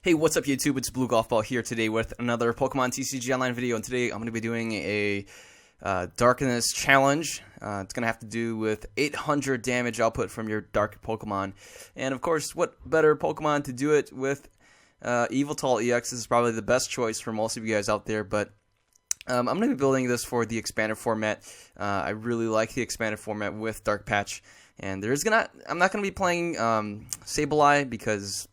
Hey, what's up YouTube? It's abluegolfball here today with another Pokemon TCG Online video, and today I'm going to be doing a Darkness challenge. It's going to have to do with 800 damage output from your Dark Pokemon. And of course, what better Pokemon to do it with? Yveltal EX is probably the best choice for most of you guys out there, but I'm going to be building this for the expanded format. I really like the expanded format with Dark Patch, and I'm not going to be playing Sableye because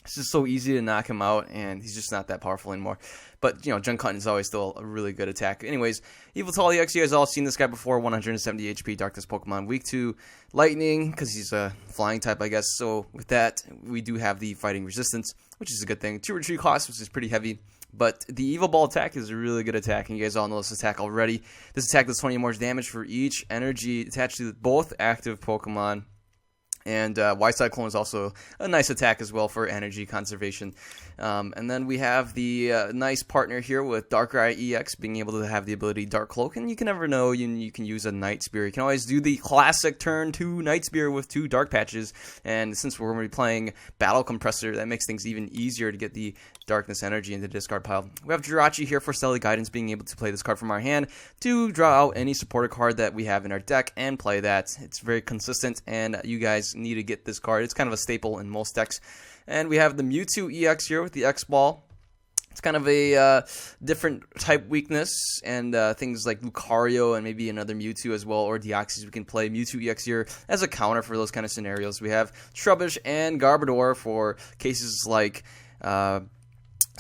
it's just so easy to knock him out, and he's just not that powerful anymore. But, you know, Junkhunt is always still a really good attack. Anyways, Yveltal EX, you guys all seen this guy before, 170 HP, Darkness Pokemon, weak to Lightning, because he's a flying type, I guess. So with that, we do have the Fighting Resistance, which is a good thing. 2 retreat cost, which is pretty heavy. But the Evo Ball attack is a really good attack, and you guys all know this attack already. This attack does 20 more damage for each energy attached to both active Pokemon. And Y-Side Clone is also a nice attack as well for energy conservation. And then we have the nice partner here with Darkrai EX being able to have the ability Dark Cloak. And you can never know, you can use a Night Spear. You can always do the classic turn 2 Night Spear with 2 Dark Patches. And since we're going to be playing Battle Compressor, that makes things even easier to get the Darkness energy into the discard pile. We have Jirachi here for Stellar Guidance, being able to play this card from our hand to draw out any supporter card that we have in our deck and play that. It's very consistent, and you guys need to get this card. It's kind of a staple in most decks. And we have the Mewtwo EX here with the X-Ball. It's kind of a different type weakness, and things like Lucario and maybe another Mewtwo as well, or Deoxys. We can play Mewtwo EX here as a counter for those kind of scenarios. We have Trubbish and Garbodor for cases like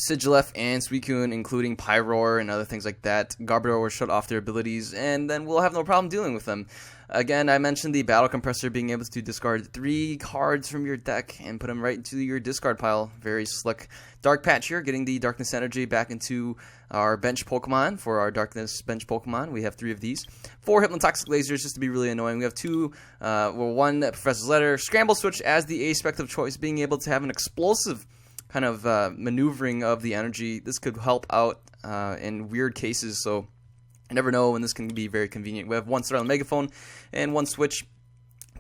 Sigilyph and Suicune, including Pyroar and other things like that. Garbodor will shut off their abilities, and then we'll have no problem dealing with them. Again, I mentioned the Battle Compressor being able to discard 3 cards from your deck and put them right into your discard pile. Very slick. Dark Patch here, getting the Darkness energy back into our bench Pokemon for our Darkness bench Pokemon. We have 3 of these. 4 Hypnotoxic Lasers, just to be really annoying. We have 1 Professor's Letter. Scramble Switch as the aspect of choice, being able to have an explosive kind of maneuvering of the energy. This could help out in weird cases, so I never know when this can be very convenient. We have 1 Starlight Megaphone and 1 Switch.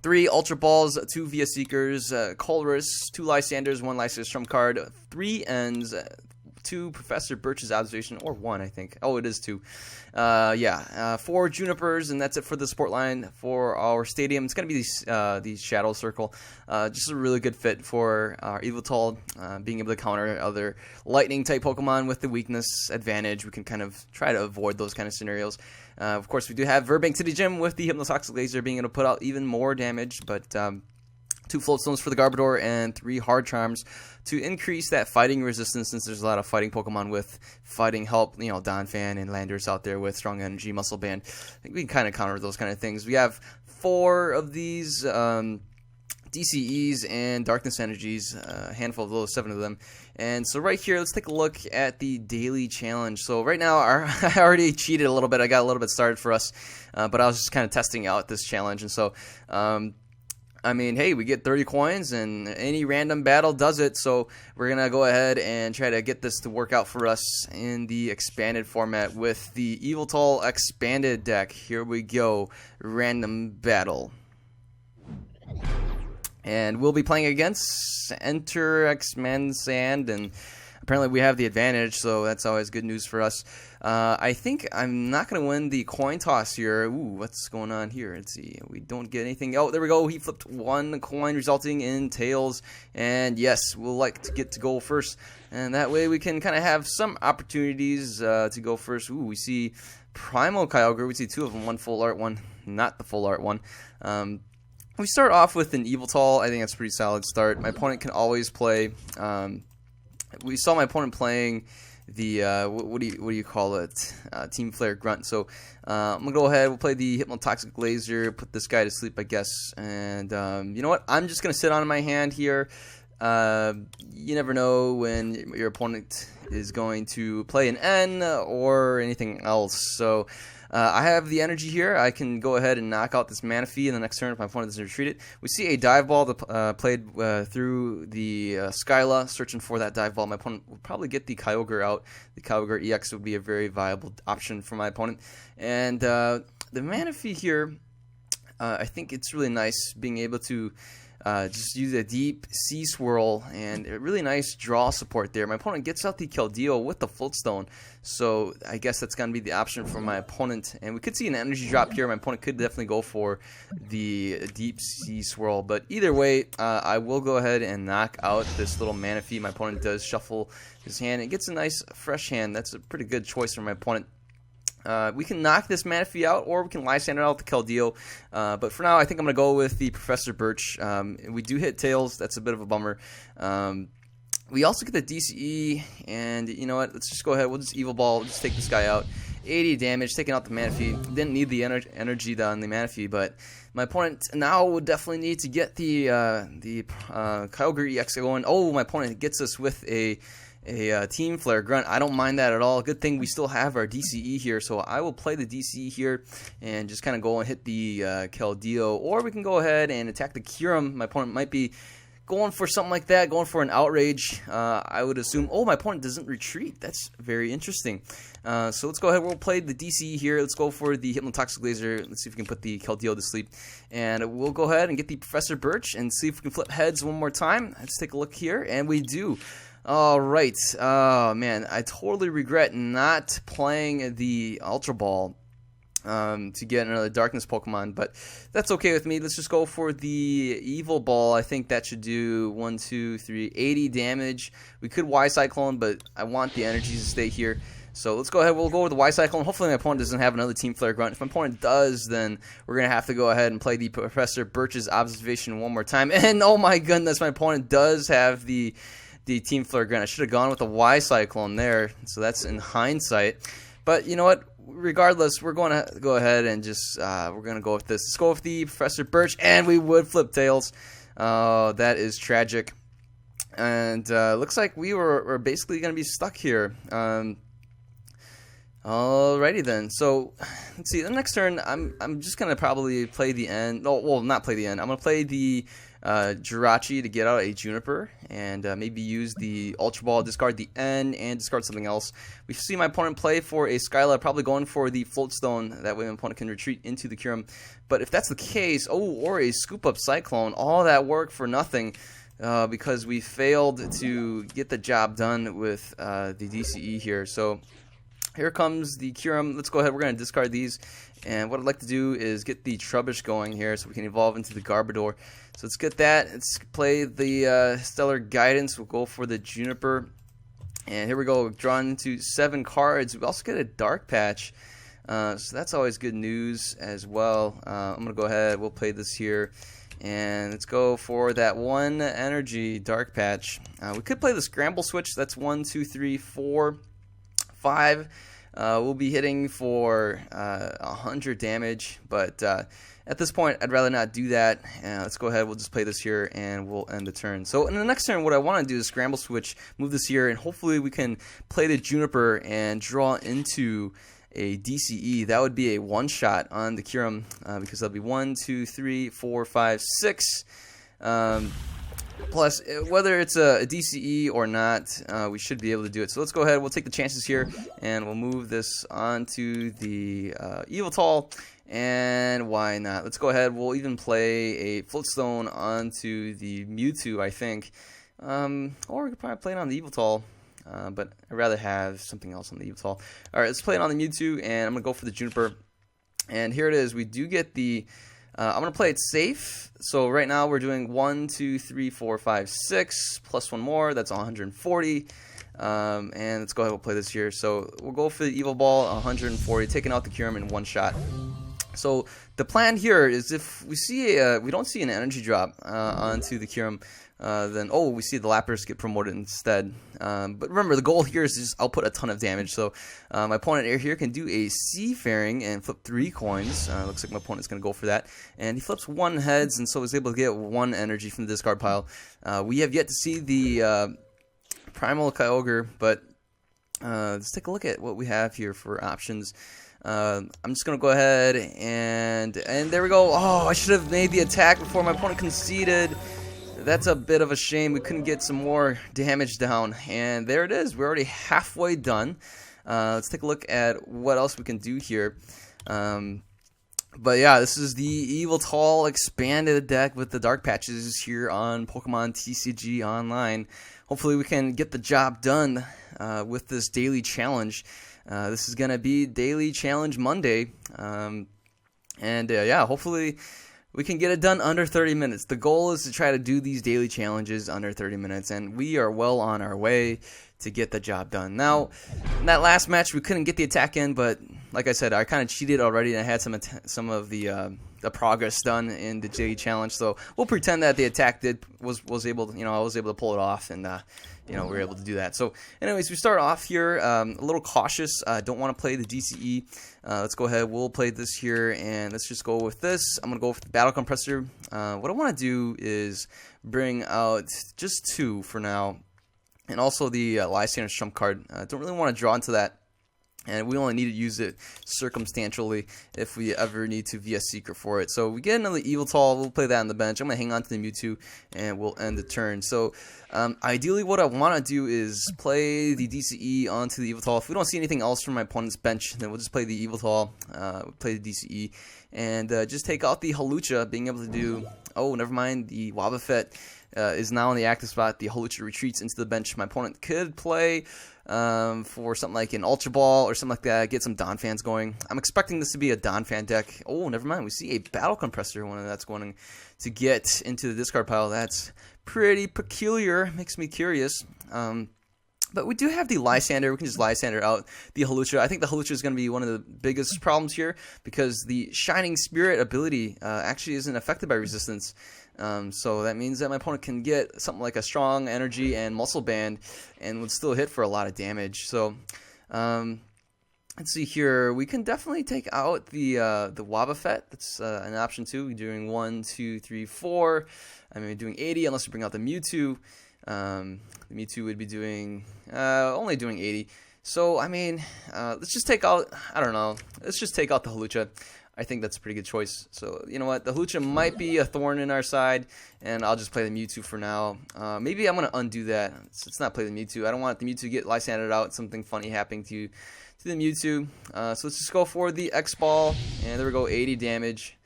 3 Ultra Balls, 2 Via Seekers, Colress, 2 Lysanders, 1 Lysander Strum card, 3 Ends, 2 Professor Birch's Observation, or 1, I think. Oh, it is 2. 4 Junipers, and that's it for the support line for our stadium. It's going to be the Shadow Circle. Just a really good fit for our Yveltal, being able to counter other Lightning-type Pokemon with the weakness advantage. We can kind of try to avoid those kind of scenarios. Of course, we do have Verbank City Gym with the Hypnotoxic Laser being able to put out even more damage, but 2 Float Stones for the Garbodor and 3 Hard Charms to increase that fighting resistance, since there's a lot of fighting Pokemon with fighting help, you know, Donphan and Landers out there with strong energy, Muscle Band. I think we can kind of counter those kind of things. We have 4 of these DCEs and Darkness Energies, a handful of those, 7 of them. And so right here, let's take a look at the daily challenge. So right now, I already cheated a little bit. I got a little bit started for us, but I was just kind of testing out this challenge. And so I mean, hey, we get 30 coins, and any random battle does it, so we're going to go ahead and try to get this to work out for us in the expanded format with the Yveltal expanded deck. Here we go, random battle. And we'll be playing against Enter X-Men Sand, and apparently we have the advantage, so that's always good news for us. I think I'm not going to win the coin toss here. Ooh, what's going on here? Let's see. We don't get anything. Oh, there we go. He flipped 1 coin, resulting in tails. And yes, we'll like to get to go first. And that way we can kind of have some opportunities to go first. Ooh, we see Primal Kyogre. We see 2 of them. 1 full art, 1 not the full art one. We start off with an Yveltal. I think that's a pretty solid start. My opponent can always play... we saw my opponent playing the what do you call it? Team Flare Grunt. So I'm gonna go ahead. We'll play the Hypnotoxic Laser. Put this guy to sleep, I guess. And you know what? I'm just gonna sit on my hand here. You never know when your opponent is going to play an N or anything else. So I have the energy here. I can go ahead and knock out this Manaphy in the next turn if my opponent doesn't retreat it. We see a Dive Ball that played through the Skyla, searching for that Dive Ball. My opponent will probably get the Kyogre out. The Kyogre EX would be a very viable option for my opponent. And the Manaphy here, I think it's really nice being able to just use a deep sea swirl and a really nice draw support there. My opponent gets out the Keldeo with the Floatstone, so I guess that's going to be the option for my opponent. And we could see an energy drop here. My opponent could definitely go for the deep sea swirl, but either way, I will go ahead and knock out this little Manaphy. My opponent does shuffle his hand and gets a nice fresh hand. That's a pretty good choice for my opponent. We can knock this Manaphy out, or we can Lysander out the Keldeo. But for now, I think I'm going to go with the Professor Birch. We do hit tails. That's a bit of a bummer. We also get the DCE, and you know what? Let's just go ahead. We'll just Evil Ball. Just take this guy out. 80 damage, taking out the Manaphy. Didn't need the energy on the Manaphy, but my opponent now would definitely need to get the Kyogre EX going. Oh, my opponent gets us with a Team Flare Grunt. I don't mind that at all. Good thing we still have our DCE here, so I will play the DCE here and just kind of go and hit the Keldeo, or we can go ahead and attack the Kyurem. My opponent might be going for something like that, going for an Outrage. I would assume. Oh, my opponent doesn't retreat. That's very interesting. So let's go ahead. We'll play the DCE here. Let's go for the Hypnotoxic Laser. Let's see if we can put the Keldeo to sleep. And we'll go ahead and get the Professor Birch and see if we can flip heads one more time. Let's take a look here, and we do. Alright, oh man, I totally regret not playing the Ultra Ball to get another Darkness Pokemon, but that's okay with me. Let's just go for the Evil Ball. I think that should do 1, 2, 3, 80 damage. We could Y-Cyclone, but I want the energies to stay here. So let's go ahead. We'll go with the Y-Cyclone. Hopefully my opponent doesn't have another Team Flare Grunt. If my opponent does, then we're going to have to go ahead and play the Professor Birch's Observation one more time. And oh my goodness, my opponent does have the Team Flare Grunt. I should have gone with the Y-Cyclone there, so that's in hindsight. But you know what? Regardless, we're going to go ahead and just, we're going to go with this. Let's go with the Professor Birch, and we would flip tails. That is tragic. And looks like we're basically going to be stuck here. Alrighty then. So let's see. The next turn, I'm just gonna probably play the end. No, well, not play the end. I'm gonna play the Jirachi to get out a Juniper, and maybe use the Ultra Ball, discard the N, and discard something else. We see my opponent play for a Skyla, probably going for the Floatstone. That way my opponent can retreat into the Kyurem. But if that's the case, or a Scoop Up Cyclone, all that work for nothing. Because we failed to get the job done with the DCE here. So here comes the Kyurem. Let's go ahead. We're going to discard these. And what I'd like to do is get the Trubbish going here so we can evolve into the Garbodor. So let's get that. Let's play the Stellar Guidance. We'll go for the Juniper. And here we go. Drawn into 7 cards. We also get a Dark Patch. So that's always good news as well. I'm going to go ahead. We'll play this here. And let's go for that 1 energy Dark Patch. We could play the Scramble Switch. That's 1, 2, 3, 4, 5. We'll be hitting for 100 damage, but at this point, I'd rather not do that. Let's go ahead. We'll just play this here, and we'll end the turn. So in the next turn, what I want to do is Scramble Switch, move this here, and hopefully we can play the Juniper and draw into a DCE. That would be a one-shot on the Kyurem, because that'll be 1, 2, 3, 4, 5, 6. Plus, whether it's a DCE or not, we should be able to do it. So let's go ahead. We'll take the chances here, and we'll move this onto the Eviltal. And why not? Let's go ahead. We'll even play a Floatstone onto the Mewtwo, I think. Or we could probably play it on the Eviltal. But I'd rather have something else on the Eviltal. Alright, let's play it on the Mewtwo, and I'm going to go for the Juniper. And here it is. We do get the... I'm going to play it safe. So right now we're doing 1, 2, 3, 4, 5, 6, plus 1 more. That's 140. And let's go ahead and play this here. So we'll go for the Evil Ball, 140, taking out the Kyurem in one shot. So the plan here is if we see we don't see an energy drop onto the Kyurem, then we see the Lapras get promoted instead. But remember, the goal here is to just output a ton of damage. So my opponent here can do a Seafaring and flip 3 coins. Looks like my opponent's going to go for that. And he flips 1 heads, and so he's able to get 1 energy from the discard pile. We have yet to see the Primal Kyogre, but let's take a look at what we have here for options. I'm just going to go ahead and there we go. Oh, I should have made the attack before my opponent conceded. That's a bit of a shame. We couldn't get some more damage down. And there it is. We're already halfway done. Let's take a look at what else we can do here. But yeah, this is the Evil Tall expanded deck with the dark patches here on Pokemon TCG Online. Hopefully we can get the job done with this daily challenge. This is going to be Daily Challenge Monday. Yeah, hopefully we can get it done under 30 minutes. The goal is to try to do these daily challenges under 30 minutes, and we are well on our way to get the job done. Now, in that last match, we couldn't get the attack in, but like I said, I kind of cheated already, and I had some of the progress done in the daily challenge. So we'll pretend that the attack was able to, I was able to pull it off, and we were able to do that. So, anyways, we start off here a little cautious. Don't want to play the DCE. Let's go ahead. We'll play this here, and let's just go with this. I'm gonna go with the battle compressor. What I want to do is bring out just 2 for now. And also the Lysander's trump card. Don't really want to draw into that, and we only need to use it circumstantially if we ever need to VS Secret for it. So we get another Evil Tall. We'll play that on the bench. I'm going to hang on to the Mewtwo, and we'll end the turn. So ideally what I want to do is play the DCE onto the Evil Tall. If we don't see anything else from my opponent's bench, then we'll just play the Evil Tall, play the DCE, and just take out the Hawlucha, being able to do... Oh, never mind, the Wobbuffet is now in the active spot. The Hawlucha retreats into the bench. My opponent could play for something like an Ultra Ball or something like that, get some Donphans going. I'm expecting this to be a Donphan deck. Oh, never mind. We see a Battle Compressor, one that's going to get into the discard pile. That's pretty peculiar. Makes me curious. But we do have the Lysander. We can just Lysander out the Hawlucha. I think the Hawlucha is going to be one of the biggest problems here because the Shining Spirit ability actually isn't affected by resistance. So that means that my opponent can get something like a Strong Energy and Muscle Band and would still hit for a lot of damage. So let's see here. We can definitely take out the Wobbuffet. That's an option too. We're doing 1, 2, 3, 4. I mean, we're doing 80 unless we bring out the Mewtwo. The Mewtwo would be doing only doing 80. So I mean, let's just take out. I don't know. Let's just take out the Hawlucha. I think that's a pretty good choice. So you know what, the Hawlucha might be a thorn in our side, and I'll just play the Mewtwo for now. Maybe I'm gonna undo that. Let's not play the Mewtwo. I don't want the Mewtwo to get Lysandered out. Something funny happening to the Mewtwo. So let's just go for the X Ball, and there we go, 80 damage.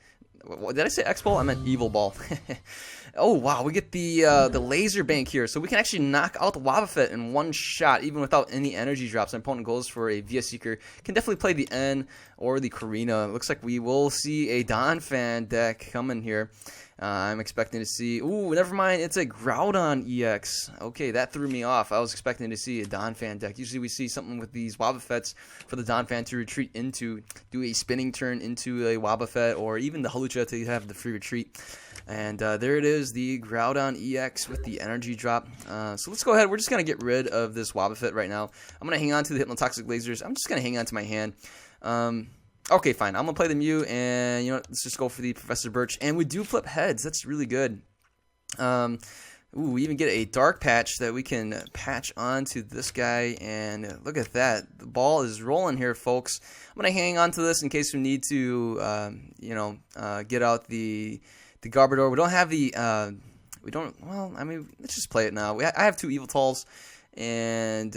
Did I say X Ball? I meant Evil Ball. Oh wow, we get the laser bank here, so we can actually knock out the Wobbuffet in one shot, even without any energy drops. My opponent goes for a VS Seeker. Can definitely play the N or the Karina. Looks like we will see a Donphan deck coming here. I'm expecting to see... Ooh, never mind. It's a Groudon EX. Okay, that threw me off. I was expecting to see a Donphan deck. Usually we see something with these Wobbuffets for the Donphan to retreat into, do a spinning turn into a Wobbuffet, or even the Hawlucha to have the free retreat. And there it is, the Groudon EX with the energy drop. So let's go ahead. We're just going to get rid of this Wobbuffet right now. I'm going to hang on to the Hypnotoxic Lasers. I'm just going to hang on to my hand. Okay, fine. I'm going to play the Mew, and you know, let's just go for the Professor Birch. And we do flip heads. That's really good. Ooh, we even get a Dark Patch that we can patch onto this guy. And look at that. The ball is rolling here, folks. I'm going to hang on to this in case we need to, get out the Garbodor. We don't have the... well, I mean, let's just play it now. I have 2 Evil Talls. And...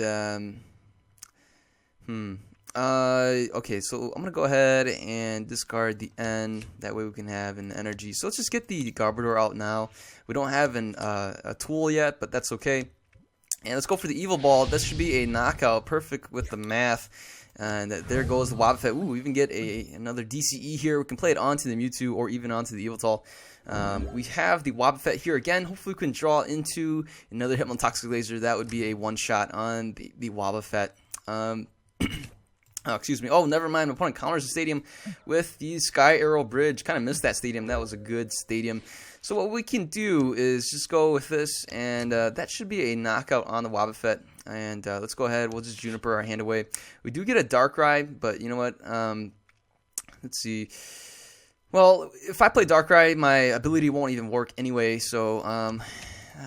okay, so I'm gonna go ahead and discard the N. That way we can have an energy. So let's just get the Garbodor out now. We don't have a tool yet, but that's okay. And let's go for the Evil Ball. This should be a knockout, perfect with the math. And there goes the Wobbuffet. Ooh, we even get another DCE here. We can play it onto the Mewtwo or even onto the Yveltal. We have the Wobbuffet here again. Hopefully we can draw into another Hypnotoxic Laser. That would be a one-shot on the Wobbuffet. Oh, excuse me. Oh, never mind. My opponent counters the stadium with the Sky Arrow Bridge. Kind of missed that stadium. That was a good stadium. So what we can do is just go with this, and that should be a knockout on the Wobbuffet. And let's go ahead. We'll just Juniper our hand away. We do get a Darkrai, but you know what? Let's see. Well, if I play Darkrai, my ability won't even work anyway. So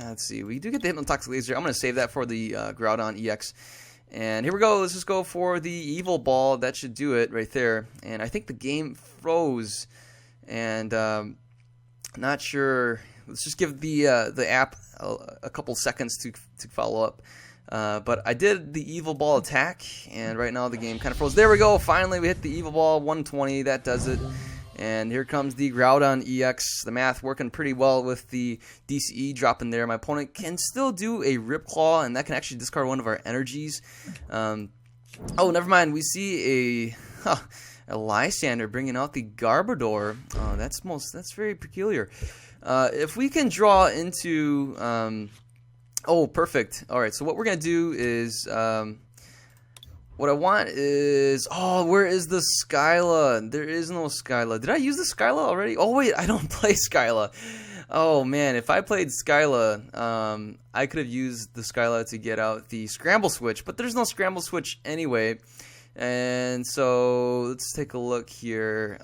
let's see. We do get the Hypnotoxic Laser. I'm going to save that for the Groudon EX. And here we go. Let's just go for the Evil Ball. That should do it right there. And I think the game froze. And not sure. Let's just give the app a couple seconds to follow up. But I did the Evil Ball attack, and right now the game kind of froze. There we go. Finally, we hit the Evil Ball 120. That does it. And here comes the Groudon EX. The math working pretty well with the DCE dropping there. My opponent can still do a Rip Claw, and that can actually discard one of our energies. Oh, never mind. We see a Lysander bringing out the Garbodor. That's very peculiar. If we can draw into... oh, perfect. All right, so what we're going to do is... what I want is... Oh, where is the Skyla? There is no Skyla. Did I use the Skyla already? Oh, wait, I don't play Skyla. Oh, man, if I played Skyla, I could have used the Skyla to get out the Scramble Switch, but there's no Scramble Switch anyway. And so, let's take a look here.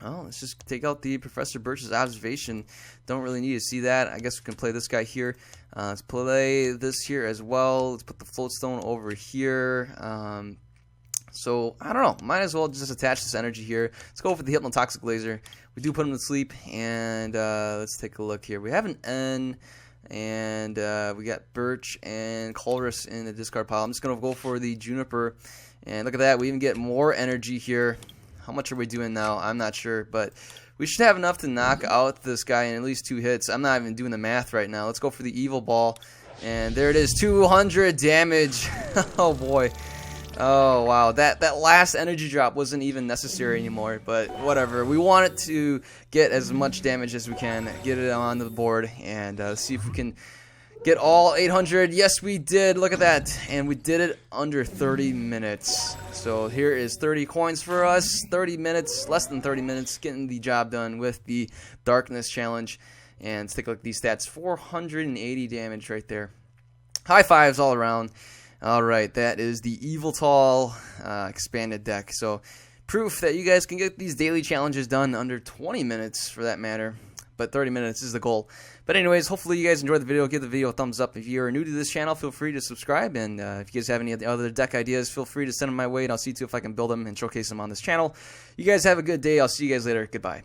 Oh, let's just take out the Professor Birch's observation. Don't really need to see that. I guess we can play this guy here. Let's play this here as well. Let's put the Float Stone over here. So, I don't know. Might as well just attach this energy here. Let's go for the Hypnotoxic Laser. We do put him to sleep. And let's take a look here. We have an N. And we got Birch and Colress in the discard pile. I'm just going to go for the Juniper. And look at that. We even get more energy here. How much are we doing now? I'm not sure, but we should have enough to knock out this guy in at least 2 hits. I'm not even doing the math right now. Let's go for the Evil Ball. And there it is, 200 damage. Oh, boy. Oh, wow. That last energy drop wasn't even necessary anymore, but whatever. We want it to get as much damage as we can, get it on the board, and see if we can get all 800. Yes, we did. Look at that. And we did it under 30 minutes. So here is 30 coins for us. 30 minutes, less than 30 minutes, getting the job done with the Darkness Challenge. And let's take a look at these stats. 480 damage right there. High fives all around. All right, that is the Yveltal expanded deck. So proof that you guys can get these daily challenges done under 20 minutes for that matter. But 30 minutes is the goal. But anyways, hopefully you guys enjoyed the video. Give the video a thumbs up. If you're new to this channel, feel free to subscribe. And if you guys have any other deck ideas, feel free to send them my way. And I'll see too if I can build them and showcase them on this channel. You guys have a good day. I'll see you guys later. Goodbye.